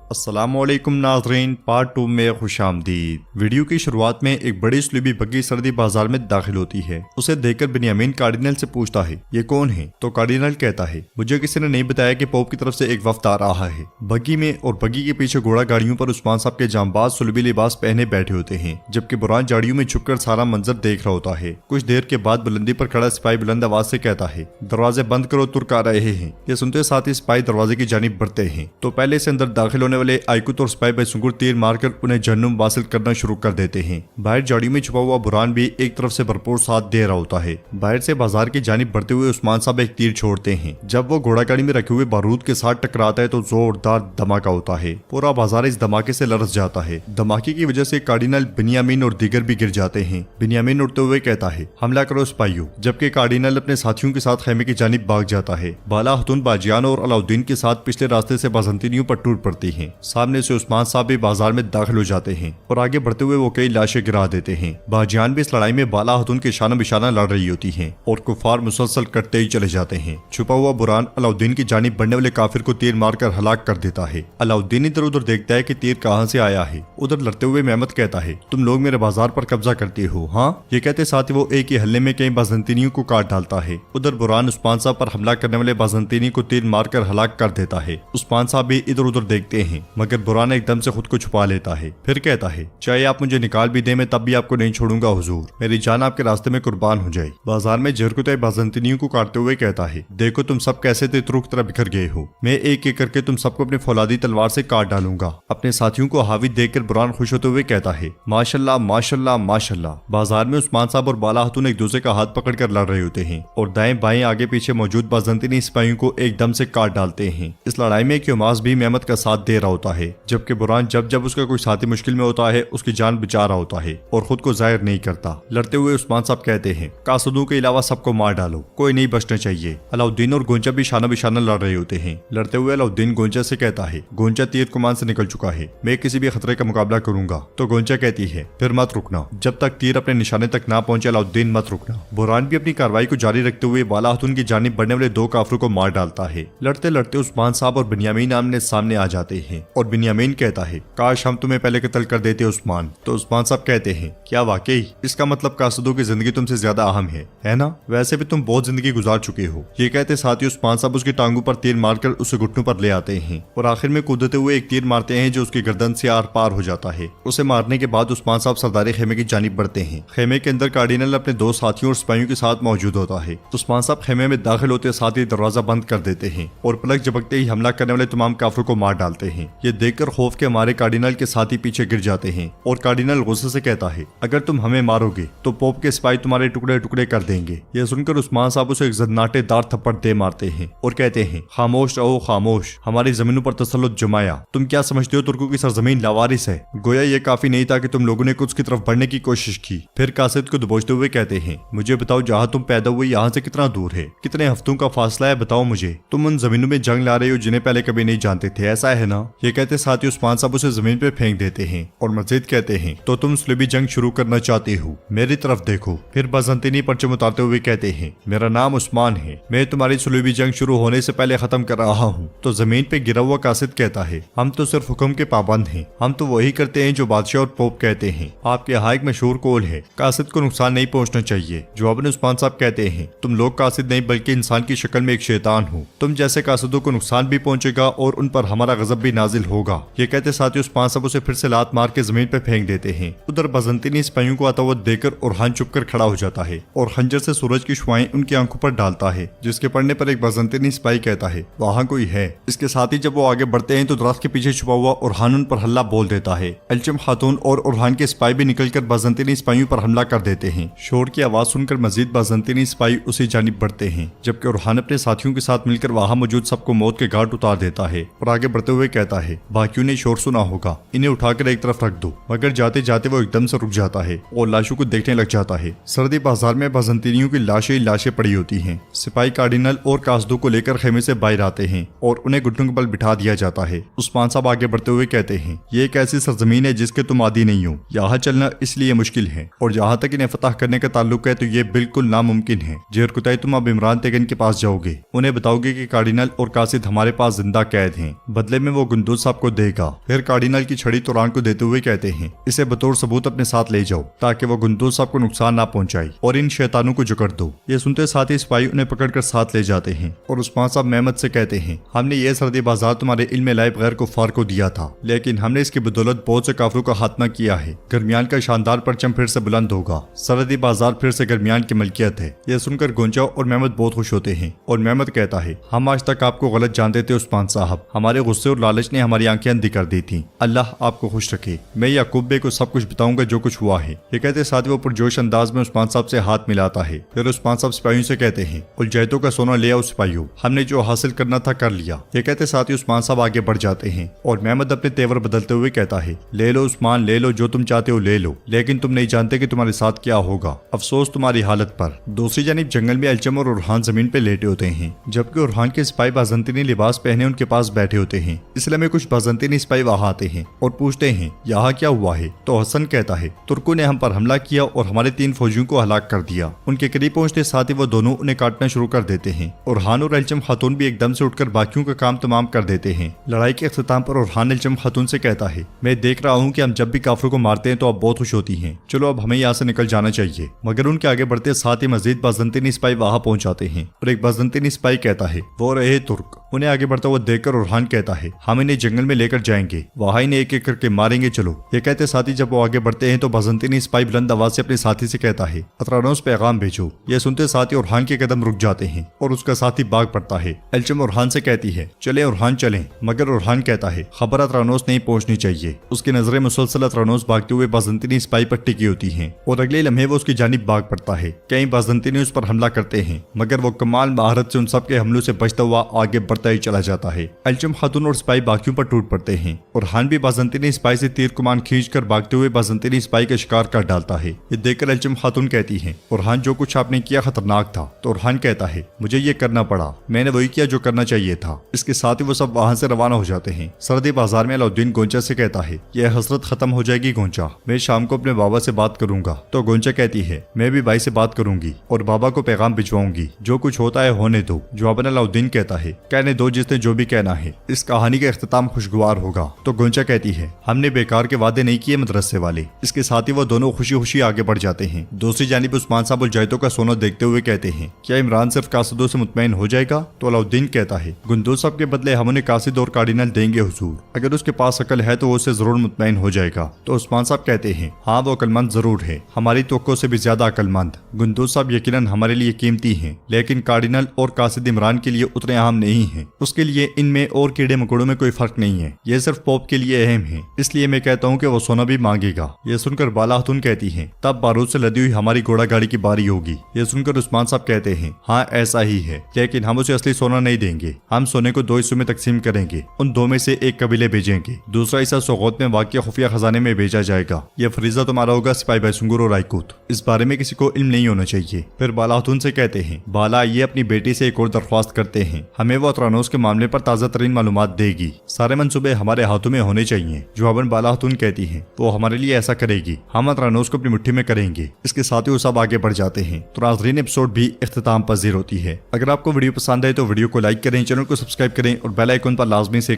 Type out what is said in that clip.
अस्सलामुअलैकुम नाज़रीन, पार्ट 2 में खुशामदीद। वीडियो की शुरुआत में एक बड़ी स्लूबी बग्गी सर्दी बाजार में दाखिल होती है। उसे देखकर बिन्यामीन कार्डिनल से पूछता है, ये कौन है? तो कार्डिनल कहता है, मुझे किसी ने नहीं बताया कि पोप की तरफ से एक वफ्द आ रहा है। बग्गी में और बग्गी के पीछे घोड़ा गाड़ियों पर उस्मान साहब के जांबाज सुलभी लिबास पहने बैठे होते हैं, जबकि बुरान झाड़ियों में छुपकर सारा मंजर देख रहा होता है। कुछ देर के बाद बुलंदी पर खड़ा सिपाही बुलंद आवाज से कहता है, दरवाजे बंद करो, तुर्क आ रहे हैं। ये सुनते साथ ही सिपाही दरवाजे की जानिब बढ़ते हैं तो पहले से अंदर दाखिल होने वाले आइकुत और सिपाही बेसुगुर तीर मारकर उन्हें जहन्नुम वासिल करना शुरू कर देते हैं। बाहर झाड़ियों में छुपा हुआ बुरान भी एक तरफ से भरपूर साथ दे रहा होता है। बाहर से बाजार की जानिब बढ़ते हुए उस्मान साहब एक तीर छोड़ते हैं। जब वो घोड़ा गाड़ी में रखे हुए बारूद के साथ टकराता है तो जोरदार धमाका होता है। पूरा बाजार इस धमाके से लरस जाता है। धमाके की वजह से कार्डिनल बिन्यामीन और दीगर भी गिर जाते हैं। बिन्यामीन उड़ते हुए कहता है, हमला करो सिपाहियों, जबकि कार्डिनल अपने साथियों के साथ खेमे की जानिब भाग जाता है। बाला हतून बाजियान और अलाउद्दीन के साथ पिछले रास्ते से बाजंतीनियों पर टूट पड़ती है। सामने से उस्मान साहब भी बाजार में दाखिल हो जाते हैं और आगे बढ़ते हुए वो कई लाशें गिरा देते हैं। बाजियान भी इस लड़ाई में बाला हतून के शाना बिशाना लड़ रही होती हैं और कुफार मुसलसल कटते ही चले जाते हैं। छुपा हुआ बुरान अलाउद्दीन की जानिब बढ़ने वाले काफिर को तीर मारकर हलाक कर देता है। अलाउद्दीन इधर उधर देखता है कि तीर कहां से आया है। उधर लड़ते हुए मेहमद कहता है, तुम लोग मेरे बाजार पर कब्जा करते हो, हाँ? ये कहते साथ ही वो एक ही हल्ले में कई बाजंतीनियों को काट डालता है। उधर बुरान उस्मान साहब पर हमला करने वाले बाजंतीनी को तीर मारकर हलाक कर देता है। उस्मान साहब भी इधर उधर देखते हैं, मगर बुरान एकदम से खुद को छुपा लेता है। फिर कहता है, चाहे आप मुझे निकाल भी दे, मैं तब भी आपको नहीं छोड़ूंगा हुजूर, मेरी जान आपके रास्ते में कुर्बान हो जाए। बाजार में जरकुत बाजंतीनियों को काटते हुए कहता है, देखो तुम सब कैसे तितरू की तरह बिखर गए हो। मैं एक एक करके तुम सबको अपनी फौलादी तलवार से काट डालूंगा। अपने साथियों को हावी देखकर बुरान खुश होते हुए कहता है, माशाल्लाह माशाल्लाह माशाल्लाह। बाजार में उस्मान साहब और बाला हतून एक दूसरे का हाथ पकड़कर लड़ रहे होते हैं और दाएं बाएं आगे पीछे मौजूद बाजंतीनी सिपाहियों को एकदम से काट डालते हैं। इस लड़ाई में क्योमास भी मेहमद का साथ दे रहा होता है, जबकि बुरान जब जब उसका कोई साथी मुश्किल में होता है उसकी जान बचा रहा होता है और खुद को जाहिर नहीं करता। लड़ते हुए उस्मान साहब कहते हैं, कासदों के अलावा सबको मार डालो, कोई नहीं बचना चाहिए। अलाउद्दीन और गोंचा भी शाना बिशाना लड़ रहे होते हैं। लड़ते हुए अलाउद्दीन गोंचा से कहता है, गोंचा तीर कमान से निकल चुका है, मैं किसी भी खतरे का मुकाबला करूंगा। तो गोंचा कहती है, फिर मत रुकना, जब तक तीर अपने निशाने तक ना पहुंचे अलाउद्दीन मत रुकना। बुरान भी अपनी कार्रवाई को जारी रखते हुए बाला हतून की जानिब बढ़ने वाले दो काफिरों को मार डालता है। लड़ते लड़ते उस्मान साहब और बिन्यामीन आमने सामने आ जाते हैं और बिन्यामीन कहता है, काश हम तुम्हें पहले कत्ल कर देते उस्मान। तो उस्मान साहब कहते हैं, क्या वाकई? इसका मतलब कासदों की जिंदगी तुमसे ज्यादा अहम है ना? वैसे भी तुम बहुत जिंदगी गुजार चुके हो। ये कहते साथ ही उस्मान साहब उसकी टांगों पर तीर मारकर उसे घुटनों पर ले आते हैं और आखिर में कूदते हुए एक तीर मारते हैं जो उसकी गर्दन से आर पार हो जाता है। उसे मारने के बाद उस्मान साहब सरदारी खेमे की जानिब बढ़ते हैं। खेमे के अंदर कार्डिनल अपने दो साथियों और सिपाहियों के साथ मौजूद होता है। उस्मान साहब खेमे में दाखिल होते साथ ही दरवाजा बंद कर देते हैं और पलक झपकते ही हमला करने वाले तमाम काफिरों को मार डालते हैं। ये देखकर खौफ के मारे कार्डिनल के साथी पीछे गिर जाते हैं और कार्डिनल गुस्से से कहता है, अगर तुम हमें मारोगे तो पोप के सिपाही तुम्हारे टुकड़े टुकड़े कर देंगे। यह सुनकर उस्मान साहब उसे एक जन्नाटेदार थप्पड़ दे मारते हैं और कहते हैं, खामोश रहो खामोश, हमारी जमीनों पर तसल्लुत जमाया। तुम क्या समझते हो तुर्कों की सरजमीन लावारिस है? गोया ये काफी नहीं था कि तुम लोगों ने कुछ की तरफ बढ़ने की कोशिश की। फिर कासिद को दबोचते हुए कहते हैं, मुझे बताओ जहाँ तुम पैदा हुए यहाँ से कितना दूर है? कितने हफ्तों का फासला है? बताओ मुझे। तुम उन जमीनों में जंग ला रहे हो जिन्हें पहले कभी नहीं जानते थे, ऐसा है ना? ये कहते साथ ही उस्मान साहब उसे जमीन पे फेंक देते हैं और मजीद कहते हैं, तो तुम सुलभी जंग शुरू करना चाहते हो? मेरी तरफ देखो। फिर बाजंतीनी परचम उतारते हुए कहते हैं, मेरा नाम उस्मान है, मैं तुम्हारी सुलभी जंग शुरू होने से पहले खत्म कर रहा हूँ। तो जमीन पे गिरा हुआ कासिद कहता है, हम तो सिर्फ हुक्म के पाबंद हैं, हम तो वही करते हैं जो बादशाह और पोप कहते हैं। आपके यहाँ एक मशहूर कौल है, कासिद को नुकसान नहीं पहुँचना चाहिए। जवाब में उस्मान साहब कहते हैं, तुम लोग कासिद नहीं बल्कि इंसान की शक्ल में एक शैतान हो। तुम जैसे कासिदों को नुकसान भी पहुंचेगा और उन पर हमारा गजब भी नाजिल होगा। ये कहते साथ ही उस्मान साहब उसे फिर से लात मार के जमीन पे फेंक देते हैं। उधर बाजंतीनी सिपाहियों को अतावत देकर उरहान चुपकर खड़ा हो जाता है और खंजर से सूरज की शुआएं उनकी आंखों पर डालता है, जिसके पड़ने पर एक बाजंतीनी सिपाही कहता है, वहाँ कोई है। इसके साथ ही जब वो आगे बढ़ते हैं तो दरख्त के पीछे छुपा हुआ उरहान उन पर हल्ला बोल देता है। अलचम खातून और उरहान के सिपाही भी निकलकर बाजंतीनी सिपाहियों पर हमला कर देते हैं। शोर की आवाज सुनकर मजीद बाजंतीनी सिपाही उसी जानिब बढ़ते हैं, जबकि उरहान अपने साथियों के साथ मिलकर वहाँ मौजूद सबको मौत के घाट उतार देता है और आगे बढ़ते हुए कहता कहता है, बाकियों ने शोर सुना होगा, इन्हें उठाकर एक तरफ रख दो। मगर जाते जाते वो एकदम से रुक जाता है और लाशों को देखने लग जाता है। सर्दी बाजार में बाज़ंतीनियों की लाशें ही लाशें पड़ी होती हैं। सिपाही कार्डिनल और कासदों को लेकर खेमे से बाहर आते हैं और उन्हें घुटनों के बल बिठा दिया जाता है। उस्मान साहब आगे बढ़ते हुए कहते हैं, ये एक ऐसी सरजमीन है जिसके तुम आदी नहीं हो। यहाँ चलना इसलिए मुश्किल है और जहाँ तक इन्हें फतह करने का ताल्लुक है तो ये बिल्कुल नामुमकिन है। जेरकुताई तुम अब इमरान तेगन के पास जाओगे, उन्हें बताओगे कि कार्डिनल और कासिद हमारे पास जिंदा कैद हैं। बदले में वो गुंदूज साहब को देगा। फिर कार्डिनल की छड़ी तुरान को देते हुए कहते हैं, इसे बतौर सबूत अपने साथ ले जाओ ताकि वो गुंदूज साहब को नुकसान ना पहुंचाए और इन शैतानों को जकड़ दो। ये सुनते साथ ही सिपाही उन्हें पकड़कर साथ ले जाते हैं और उस्मान साहब मेहमद से कहते हैं, हमने ये सर्दी बाजार तुम्हारे इल्म लाइब गैर कुफ्फार को दिया था, लेकिन हमने इसकी बदौलत बहुत से काफिरों का खात्मा किया है। गरमियान का शानदार परचम फिर से बुलंद होगा। सरहदी बाजार फिर से गरमियान की मलकियत है। यह सुनकर गोंचा और मेहमद बहुत खुश होते हैं और मेहमद कहता है, हम आज तक आपको गलत जानते थे उस्मान साहब, हमारे गुस्से और लालच ने हमारी आंखें अंधी कर दी थी। अल्लाह आपको खुश रखे। मैं याकूब बे को सब कुछ बताऊंगा जो कुछ हुआ है। ये कहते साथ वो पुरजोश अंदाज में उस्मान साहब से हाथ मिलाता है। फिर उस्मान साहब सिपाहियों से कहते हैं, उलजैतों का सोना ले आओ सिपाहियों, हमने जो हासिल करना था कर लिया। ये कहते साथ ही उस्मान साहब आगे बढ़ जाते हैं और मेहमद अपने तेवर बदलते हुए कहता है, ले लो उस्मान, ले लो, जो तुम चाहते हो ले लो, लेकिन तुम नहीं जानते कि तुम्हारे साथ क्या होगा। अफसोस तुम्हारी हालत पर। दूसरी जानिब जंगल में अलचम और उरहान जमीन पे लेटे होते हैं, जबकि उरहान के सिपाही बाज़ंतीनी लिबास पहने उनके पास बैठे होते हैं। इसलिए में कुछ बाज़ंतीनी सिपाही वहां आते हैं और पूछते हैं, यहाँ क्या हुआ है? तो हसन कहता है, तुर्कों ने हम पर हमला किया और हमारे 3 फौजियों को हलाक कर दिया। उनके करीब पहुंचते साथ ही वो दोनों उन्हें काटना शुरू कर देते हैं। उरहान और अलचम खातून भी एकदम से उठकर बाकियों का काम तमाम कर देते हैं। लड़ाई के अख्ताम पर उरहान अलचम खातून से कहता है, मैं देख रहा हूँ कि हम जब भी काफिरों को मारते हैं तो आप बहुत खुश होती हैं, चलो अब हमें यहाँ से निकल जाना चाहिए। मगर उनके आगे बढ़ते साथ ही मजीद बाज़ंतीनी सिपाही वहां पहुंच जाते हैं और एक बाज़ंतीनी सिपाही कहता है, वो रहे तुर्क। उन्हें आगे बढ़ता हुआ देखकर उरहान कहता है, हम इन्हें जंगल में लेकर जाएंगे, वहां इन्हें एक एक करके मारेंगे, चलो। ये कहते साथ ही जब वो आगे बढ़ते हैं तो बाज़ंतीनी सिपाही बुलंद आवाज से अपने साथी से कहता है, अतरानोस पैगाम भेजो। ये सुनते साथ ही उरहान के कदम रुक जाते हैं और उसका साथी भाग पड़ता है। अलचम उरहान से कहती है, चले उरहान चलें, मगर उरहान कहता है, खबर अतरानोस नहीं पहुंचनी चाहिए। उसकी नजरें मुसलसल अतरानोस भागते हुए बाज़ंतीनी सिपाही पर टिकी होती हैं और अगले लम्हे वो उसकी जानिब भाग पड़ता है। कई बाज़ंतीनी उस पर हमला करते हैं, मगर वो कमाल महारत से उन सब के हमलों से बचता हुआ आगे बढ़ता ही चला जाता है। अलचम खातून और सिपाही बाकियों पर टूट पड़ते हैं और हान भी बाज़ंतीनी सिपाही से तीर कमान खींचकर भागते हुए बाज़ंतीनी सिपाही का शिकार कर डालता है। ये देखकर अलचम खातून कहती है, उरहान जो कुछ आपने किया खतरनाक था। तो उरहान कहता है, मुझे ये करना पड़ा, मैंने वही किया जो करना चाहिए था। इसके साथ ही वो सब वहां से रवाना हो जाते हैं। सरदी बाजार में अलाउद्दीन गोंचा से कहता है, यह हसरत खत्म हो जाएगी गोंचा, मैं शाम को अपने बाबा से बात करूंगा। तो गोंचा कहती है, मैं भी भाई से बात करूंगी और बाबा को पैगाम भिजवाऊंगी, जो कुछ होता है होने दो। जवाबन अलाउद्दीन कहता है, कहने दो जिसने जो भी कहना है, इस कहानी का इख्तिताम खुशगवार होगा। तो गोंचा कहती है, हमने बेकार के वादे नहीं किए मदरसे वाले। इसके साथ ही वो दोनों खुशी खुशी आगे बढ़ जाते हैं। दूसरी जानिब उस्मान साहब उलजैतों का सोना देखते हुए कहते हैं, क्या इमरान सिर्फ कासिदों से मुतमईन हो जाएगा? तो अलाउद्दीन कहता है, गुंदूज साहब के बदले हम उन्हें कासिद और कार्डिनल देंगे हुजूर, अगर उसके पास अकल है तो वो उससे जरूर मुतमईन हो जाएगा। तो उस्मान साहब कहते हैं, हाँ वो अकलमंद जरूर है, हमारी तवक्को से भी ज्यादा अकलमंद। गुंदूज साहब यकीनन हमारे लिए कीमती हैं, लेकिन कार्डिनल और कासिद इमरान के लिए उतने अहम नहीं हैं। उसके लिए इनमें और कीड़े मकोड़ों में कोई फर्क नहीं है, ये सिर्फ पॉप के लिए अहम है, इसलिए मैं कहता हूँ कि वो सोना भी मांगेगा। ये सुनकर बाला खातून कहती है, तब बारूद से लदी हुई हमारी घोड़ा गाड़ी की बारी होगी। ये सुनकर उस्मान साहब कहते हैं, हाँ ऐसा ही है, लेकिन हम उसे असली सोना नहीं देंगे, हम सोने को 2 हिस्सों में तकसीम करेंगे, उन 2 में से एक कबीले भेजेंगे, दूसरा हिस्सा सोगौत में वाक़िया खुफिया खजाने में भेजा जाएगा। यह फरीजा तुम्हारा होगा सिपाही बैसुंगुर और रायकूत, इस बारे में किसी को इल्म नहीं होना चाहिए। फिर बाला खातून से कहते हैं, बाला ये अपनी बेटी से एक और दरख्वास्त करते हैं, हमें वो अतरानोस के मामले पर ताज़ा तरीन मालूमात देगी, सारे मंसूबे हमारे हाथों में होने चाहिए। जवाबन बाला खातून कहती है, वो हमारे लिए ऐसा करेगी, हम अतरानोस को अपनी मुट्ठी में करेंगे। इसके साथ ही वो सब आगे बढ़ जाते हैं। तो नाज़रीन एपिसोड भी इख्तिताम पजीर होती है। अगर आपको वीडियो पसंद आए तो वीडियो को लाइक करें, चैनल को सब्सक्राइब करें और बेल आइकन पर लाजमी से